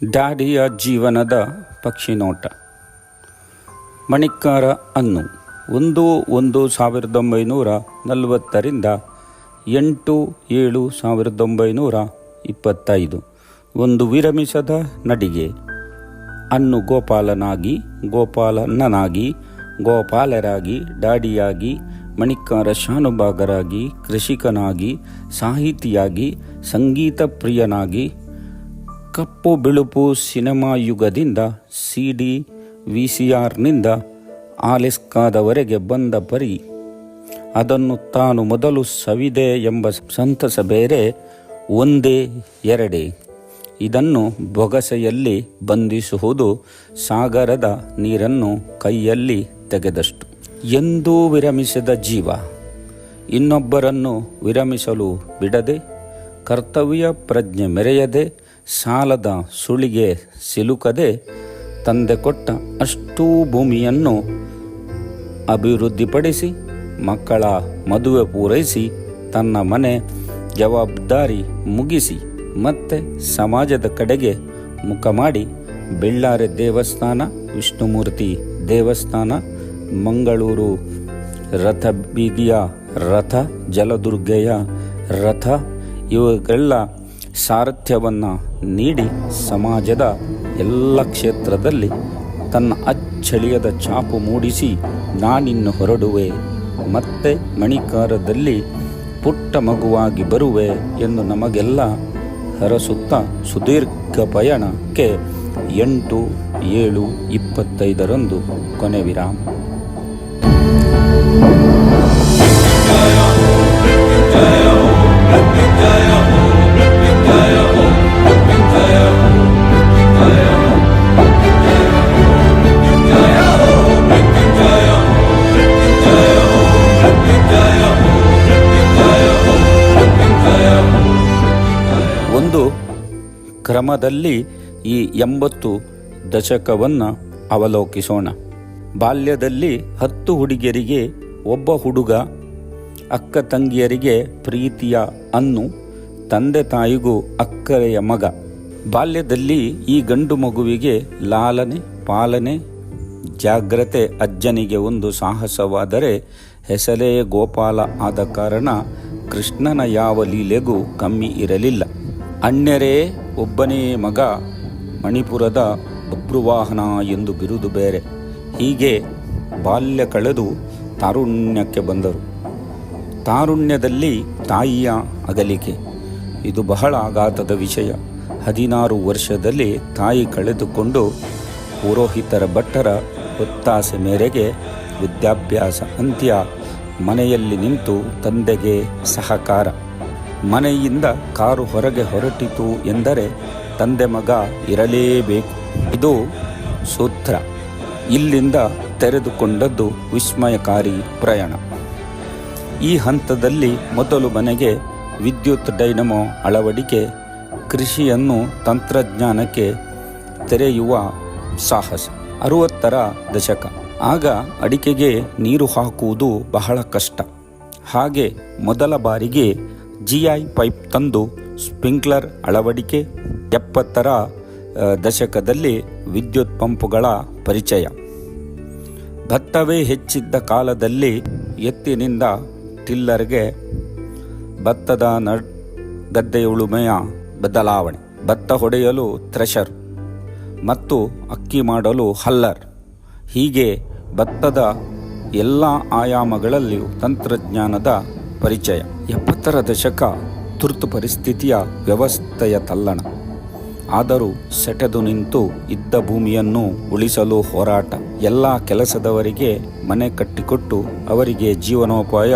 ಡ್ಯಾಡಿಯ ಜೀವನದ ಪಕ್ಷಿನೋಟ. ಮಣಿಕ್ಕಾರ ಅನ್ನು 1/1/1940 8/7/1925. ಒಂದು ವಿರಮಿಸದ ನಡಿಗೆ. ಅನ್ನು ಗೋಪಾಲನಾಗಿ, ಗೋಪಾಲಣ್ಣನಾಗಿ, ಗೋಪಾಲರಾಗಿ, ಡ್ಯಾಡಿಯಾಗಿ, ಮಣಿಕ್ಕಾರ ಶಾನುಭಾಗರಾಗಿ, ಕೃಷಿಕನಾಗಿ, ಸಾಹಿತಿಯಾಗಿ, ಸಂಗೀತ ಪ್ರಿಯನಾಗಿ, ಕಪ್ಪು ಬಿಳುಪು ಸಿನಿಮಾ ಯುಗದಿಂದ CD VCRನಿಂದ ಆಲೆಸ್ಕಾದವರೆಗೆ ಬಂದ ಪರಿ ಅದನ್ನು ತಾನು ಮೊದಲು ಸವಿದೆ ಎಂಬ ಸಂತಸ ಬೇರೆ ಒಂದೇ ಎರಡೇ. ಇದನ್ನು ಬೊಗಸೆಯಲ್ಲಿ ಬಂಧಿಸುವುದು ಸಾಗರದ ನೀರನ್ನು ಕೈಯಲ್ಲಿ ತೆಗೆದಷ್ಟು. ಎಂದೂ ವಿರಮಿಸದ ಜೀವ, ಇನ್ನೊಬ್ಬರನ್ನು ವಿರಮಿಸಲು ಬಿಡದೆ, ಕರ್ತವ್ಯ ಪ್ರಜ್ಞೆ ಮೆರೆಯದೆ, ಸಾಲದ ಸುಳಿಗೆ ಸಿಲುಕದೆ, ತಂದೆ ಕೊಟ್ಟ ಅಷ್ಟೂ ಭೂಮಿಯನ್ನು ಅಭಿವೃದ್ಧಿಪಡಿಸಿ, ಮಕ್ಕಳ ಮದುವೆ ಪೂರೈಸಿ, ತನ್ನ ಮನೆ ಜವಾಬ್ದಾರಿ ಮುಗಿಸಿ, ಮತ್ತೆ ಸಮಾಜದ ಕಡೆಗೆ ಮುಖ ಮಾಡಿ, ಬೆಳ್ಳಾರೆ ದೇವಸ್ಥಾನ, ವಿಷ್ಣುಮೂರ್ತಿ ದೇವಸ್ಥಾನ, ಮಂಗಳೂರು ರಥ ಬೀದಿಯ ರಥ, ಜಲದುರ್ಗೆಯ ರಥ ಇವುಗಳೆಲ್ಲ ಸಾರಥ್ಯವನ್ನು ನೀಡಿ ಸಮಾಜದ ಎಲ್ಲ ಕ್ಷೇತ್ರದಲ್ಲಿ ತನ್ನ ಅಚ್ಚಳಿಯದ ಛಾಪು ಮೂಡಿಸಿ, ನಾನಿನ್ನು ಹೊರಡುವೆ, ಮತ್ತೆ ಮಣಿಕಾರದಲ್ಲಿ ಪುಟ್ಟ ಮಗುವಾಗಿ ಬರುವೆ ಎಂದು ನಮಗೆಲ್ಲ ಹರಸುತ್ತಾ ಸುದೀರ್ಘ ಪಯಣಕ್ಕೆ 8/7/25 ಕೊನೆ ವಿರಾಮ. ಒಂದು ಕ್ರಮದಲ್ಲಿ ಈ 80 ದಶಕವನ್ನು ಅವಲೋಕಿಸೋಣ. ಬಾಲ್ಯದಲ್ಲಿ 10 ಹುಡುಗಿಯರಿಗೆ ಒಬ್ಬ ಹುಡುಗ, ಅಕ್ಕ ತಂಗಿಯರಿಗೆ ಪ್ರೀತಿಯ ಅನ್ನು, ತಂದೆ ತಾಯಿಗೂ ಅಕ್ಕರೆಯ ಮಗ. ಬಾಲ್ಯದಲ್ಲಿ ಈ ಗಂಡು ಮಗುವಿಗೆ ಲಾಲನೆ ಪಾಲನೆ ಜಾಗ್ರತೆ ಅಜ್ಜನಿಗೆ ಒಂದು ಸಾಹಸವಾದರೆ, ಹೆಸರೇ ಗೋಪಾಲ ಆದ ಕಾರಣ ಕೃಷ್ಣನ ಯಾವ ಲೀಲೆಗೂ ಕಮ್ಮಿ ಇರಲಿಲ್ಲ. ಅಣ್ಯರೇ ಒಬ್ಬನೇ ಮಗ, ಮಣಿಪುರದ ಬಬ್ರುವಾಹನ ಎಂದು ಬಿರುದು ಬೇರೆ. ಹೀಗೆ ಬಾಲ್ಯ ಕಳೆದು ತಾರುಣ್ಯಕ್ಕೆ ಬಂದರು. ತಾರುಣ್ಯದಲ್ಲಿ ತಾಯಿಯ ಅಗಲಿಕೆ ಇದು ಬಹಳ ಆಘಾತದ ವಿಷಯ. 16 ವರ್ಷದಲ್ಲಿ ತಾಯಿ ಕಳೆದುಕೊಂಡು ಪುರೋಹಿತರ ಭಟ್ಟರ ಒತ್ತಾಸೆ ಮೇರೆಗೆ ವಿದ್ಯಾಭ್ಯಾಸ ಅಂತ್ಯ. ಮನೆಯಲ್ಲಿ ನಿಂತು ತಂದೆಗೆ ಸಹಕಾರ. ಮನೆಯಿಂದ ಕಾರು ಹೊರಗೆ ಹೊರಟಿತು ಎಂದರೆ ತಂದೆ ಮಗ ಇರಲೇಬೇಕು. ಇದು ಸೂತ್ರ. ಇಲ್ಲಿಂದ ತೆರೆದುಕೊಂಡದ್ದು ವಿಸ್ಮಯಕಾರಿ ಪ್ರಯಾಣ. ಈ ಹಂತದಲ್ಲಿ ಮೊದಲು ಮನೆಗೆ ವಿದ್ಯುತ್ ಡೈನಮೋ ಅಳವಡಿಕೆ, ಕೃಷಿಯನ್ನು ತಂತ್ರಜ್ಞಾನಕ್ಕೆ ತೆರೆಯುವ ಸಾಹಸ. 60ರ ದಶಕ. ಆಗ ಅಡಿಕೆಗೆ ನೀರು ಹಾಕುವುದು ಬಹಳ ಕಷ್ಟ. ಹಾಗೆ ಮೊದಲ ಬಾರಿಗೆ GI ಪೈಪ್ ತಂದು ಸ್ಪ್ರಿಂಕ್ಲರ್ ಅಳವಡಿಕೆ. 70ರ ದಶಕದಲ್ಲಿ ವಿದ್ಯುತ್ ಪಂಪುಗಳ ಪರಿಚಯ. ಭತ್ತವೇ ಹೆಚ್ಚಿದ್ದ ಕಾಲದಲ್ಲಿ ಎತ್ತಿನಿಂದ ಟಿಲ್ಲರ್ಗೆ, ಭತ್ತದ ಗದ್ದೆಯ ಉಳುಮೆಯ ಬದಲಾವಣೆ, ಭತ್ತ ಹೊಡೆಯಲು ಥ್ರೆಷರ್ ಮತ್ತು ಅಕ್ಕಿ ಮಾಡಲು ಹಲ್ಲರ್. ಹೀಗೆ ಭತ್ತದ ಎಲ್ಲ ಆಯಾಮಗಳಲ್ಲಿಯೂ ತಂತ್ರಜ್ಞಾನದ ಪರಿಚಯ. 70ರ ದಶಕ ತುರ್ತು ಪರಿಸ್ಥಿತಿಯ ವ್ಯವಸ್ಥೆಯ ತಲ್ಲಣ. ಆದರೂ ಸೆಟೆದು ನಿಂತು ಇದ್ದ ಭೂಮಿಯನ್ನು ಉಳಿಸಲು ಹೋರಾಟ. ಎಲ್ಲ ಕೆಲಸದವರಿಗೆ ಮನೆ ಕಟ್ಟಿಕೊಟ್ಟು ಅವರಿಗೆ ಜೀವನೋಪಾಯ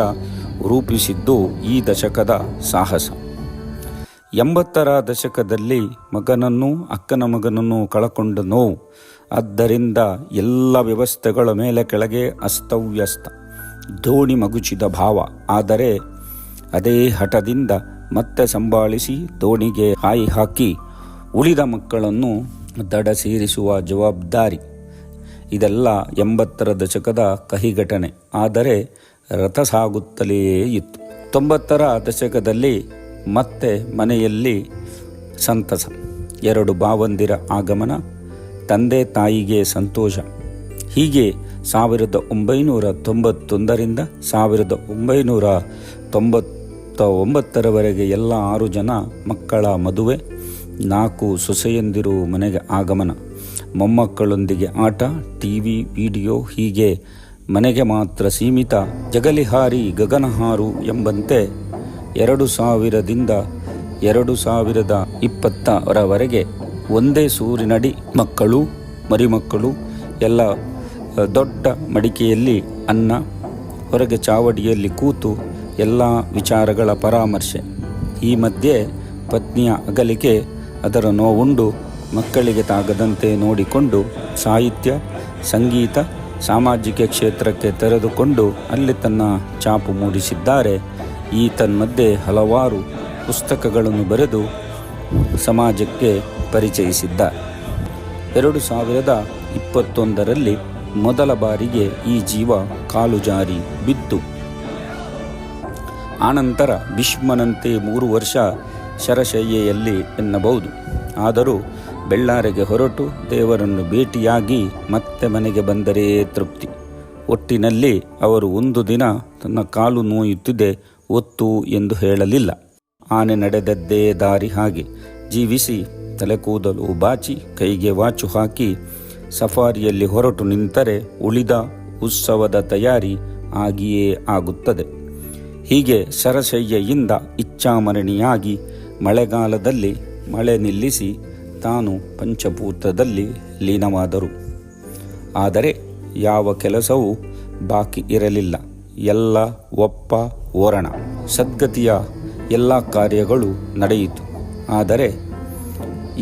ರೂಪಿಸಿದ್ದು ಈ ದಶಕದ ಸಾಹಸ. 80ರ ದಶಕದಲ್ಲಿ ಮಗನನ್ನು, ಅಕ್ಕನ ಮಗನನ್ನು ಕಳಕೊಂಡ ನೋವು. ಆದ್ದರಿಂದ ಎಲ್ಲ ವ್ಯವಸ್ಥೆಗಳ ಮೇಲೆ ಕೆಳಗೆ ಅಸ್ತವ್ಯಸ್ತ. ದೋಣಿ ಮಗುಚಿದ ಭಾವ. ಆದರೆ ಅದೇ ಹಠದಿಂದ ಮತ್ತೆ ಸಂಭಾಳಿಸಿ ದೋಣಿಗೆ ಹಾಯಿ ಹಾಕಿ ಉಳಿದ ಮಕ್ಕಳನ್ನು ದಡ ಸೇರಿಸುವ ಜವಾಬ್ದಾರಿ. ಇದೆಲ್ಲ 80ರ ದಶಕದ ಕಹಿ ಘಟನೆ. ಆದರೆ ರಥ ಸಾಗುತ್ತಲೇ ಇತ್ತು. 90ರ ದಶಕದಲ್ಲಿ ಮತ್ತೆ ಮನೆಯಲ್ಲಿ ಸಂತಸ. 2 ಭಾವಂದಿರ ಆಗಮನ, ತಂದೆ ತಾಯಿಗೆ ಸಂತೋಷ. ಹೀಗೆ 1991ರಿಂದ 1999ರವರೆಗೆ ಎಲ್ಲ 6 ಜನ ಮಕ್ಕಳ ಮದುವೆ, 4 ಸೊಸೆಯಂದಿರು ಮನೆಗೆ ಆಗಮನ, ಮೊಮ್ಮಕ್ಕಳೊಂದಿಗೆ ಆಟ, ಟಿವಿ, ವಿಡಿಯೋ, ಹೀಗೆ ಮನೆಗೆ ಮಾತ್ರ ಸೀಮಿತ. ಜಗಲಿಹಾರಿ ಗಗನಹಾರು ಎಂಬಂತೆ 2000ದಿಂದ 2020ರವರೆಗೆ ಒಂದೇ ಸೂರಿನಡಿ ಮಕ್ಕಳು ಮರಿಮಕ್ಕಳು, ಎಲ್ಲ ದೊಡ್ಡ ಮಡಿಕೆಯಲ್ಲಿ ಅನ್ನ, ಹೊರಗೆ ಚಾವಡಿಯಲ್ಲಿ ಕೂತು ಎಲ್ಲ ವಿಚಾರಗಳ ಪರಾಮರ್ಶೆ. ಈ ಮಧ್ಯೆ ಪತ್ನಿಯ ಅಗಲಿಕೆ, ಅದರ ನೋವುಂಡು ಮಕ್ಕಳಿಗೆ ತಾಗದಂತೆ ನೋಡಿಕೊಂಡು ಸಾಹಿತ್ಯ, ಸಂಗೀತ, ಸಾಮಾಜಿಕ ಕ್ಷೇತ್ರಕ್ಕೆ ತೆರೆದುಕೊಂಡು ಅಲ್ಲಿ ತನ್ನ ಛಾಪು ಮೂಡಿಸಿದ್ದಾರೆ. ಈ ತನ್ಮಧ್ಯೆ ಹಲವಾರು ಪುಸ್ತಕಗಳನ್ನು ಬರೆದು ಸಮಾಜಕ್ಕೆ ಪರಿಚಯಿಸಿದ್ದಾರೆ. 2021ರಲ್ಲಿ ಮೊದಲ ಬಾರಿಗೆ ಈ ಜೀವ ಕಾಲು ಜಾರಿ ಬಿದ್ದು, ಆನಂತರ ಭೀಷ್ಮನಂತೆ 3 ವರ್ಷ ಶರಶಯ್ಯೆಯಲ್ಲಿ ಎನ್ನಬಹುದು. ಆದರೂ ಬೆಳ್ಳಾರಿಗೆ ಹೊರಟು ದೇವರನ್ನು ಭೇಟಿಯಾಗಿ ಮತ್ತೆ ಮನೆಗೆ ಬಂದರೆ ತೃಪ್ತಿ. ಒಟ್ಟಿನಲ್ಲಿ ಅವರು ಒಂದು ದಿನ ತನ್ನ ಕಾಲು ನೋಯುತ್ತಿದೆ ಒತ್ತು ಎಂದು ಹೇಳಲಿಲ್ಲ. ಆನೆ ನಡೆದದ್ದೇ ದಾರಿ ಹಾಗೆ ಜೀವಿಸಿ, ತಲೆ ಕೂದಲು ಬಾಚಿ, ಕೈಗೆ ವಾಚು ಹಾಕಿ ಸಫಾರಿಯಲ್ಲಿ ಹೊರಟು ನಿಂತರೆ ಉಳಿದ ಉತ್ಸವದ ತಯಾರಿ ಆಗಿಯೇ ಆಗುತ್ತದೆ. ಹೀಗೆ ಶರಶಯ್ಯೆಯಿಂದ ಇಚ್ಛಾಮರಣಿಯಾಗಿ ಮಳೆಗಾಲದಲ್ಲಿ ಮಳೆ ನಿಲ್ಲಿಸಿ ತಾನು ಪಂಚಭೂತದಲ್ಲಿ ಲೀನವಾದರು. ಆದರೆ ಯಾವ ಕೆಲಸವೂ ಬಾಕಿ ಇರಲಿಲ್ಲ. ಎಲ್ಲ ಒಪ್ಪ ಓರಣ, ಸದ್ಗತಿಯ ಎಲ್ಲ ಕಾರ್ಯಗಳು ನಡೆಯಿತು. ಆದರೆ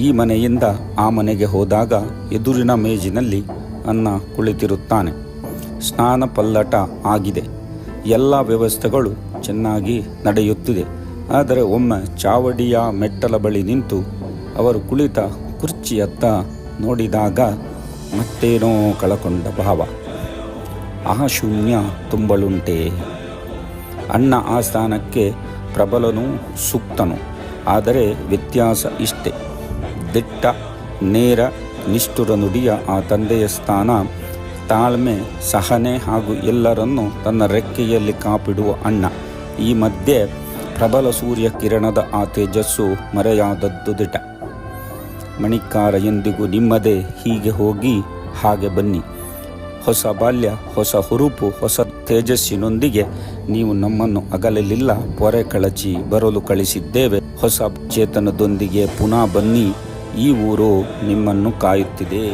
ಈ ಮನೆಯಿಂದ ಆ ಮನೆಗೆ ಹೋದಾಗ ಎದುರಿನ ಮೇಜಿನಲ್ಲಿ ಅನ್ನ ಕುಳಿತಿರುತ್ತಾನೆ. ಸ್ನಾನ ಪಲ್ಲಟ ಆಗಿದೆ, ಎಲ್ಲ ವ್ಯವಸ್ಥೆಗಳು ಚೆನ್ನಾಗಿ ನಡೆಯುತ್ತಿದೆ. ಆದರೆ ಒಮ್ಮೆ ಚಾವಡಿಯ ಮೆಟ್ಟಲ ಬಳಿ ನಿಂತು ಅವರು ಕುಳಿತ ಕುರ್ಚಿಯತ್ತ ನೋಡಿದಾಗ ಮತ್ತೇನೋ ಕಳಕೊಂಡ ಭಾವ. ಆ ಶೂನ್ಯ ತುಂಬಳುಂಟೆ. ಅಣ್ಣ ಆ ಸ್ಥಾನಕ್ಕೆ ಪ್ರಬಲನೂ ಸೂಕ್ತನು. ಆದರೆ ವ್ಯತ್ಯಾಸ ಇಷ್ಟೇ, ದಿಟ್ಟ, ನೇರ, ನಿಷ್ಠುರ ನುಡಿಯ ಆ ತಂದೆಯ ಸ್ಥಾನ ತಾಳ್ಮೆ, ಸಹನೆ ಹಾಗೂ ಎಲ್ಲರನ್ನೂ ತನ್ನ ರೆಕ್ಕೆಯಲ್ಲಿ ಕಾಪಿಡುವ ಅಣ್ಣ. ಈ ಮಧ್ಯೆ ಪ್ರಬಲ ಸೂರ್ಯ ಕಿರಣದ ಆ ತೇಜಸ್ಸು ಮರೆಯಾದದ್ದು ದಿಟ. ಮಣಿಕಾರ ಎಂದಿಗೂ ನಿಮ್ಮದೇ, ಹೀಗೆ ಹೋಗಿ ಹಾಗೆ ಬನ್ನಿ. ಹೊಸ ಬಾಲ್ಯ, ಹೊಸ ಹುರುಪು, ಹೊಸ ತೇಜಸ್ಸಿನೊಂದಿಗೆ ನೀವು ನಮ್ಮನ್ನು ಅಗಲಲಿಲ್ಲ, ಪೊರೆ ಕಳಚಿ ಬರಲು ಕಳಿಸಿದ್ದೇವೆ. ಹೊಸ ಚೇತನದೊಂದಿಗೆ ಪುನಃ ಬನ್ನಿ, ಈ ಊರು ನಿಮ್ಮನ್ನು ಕಾಯುತ್ತಿದೆ.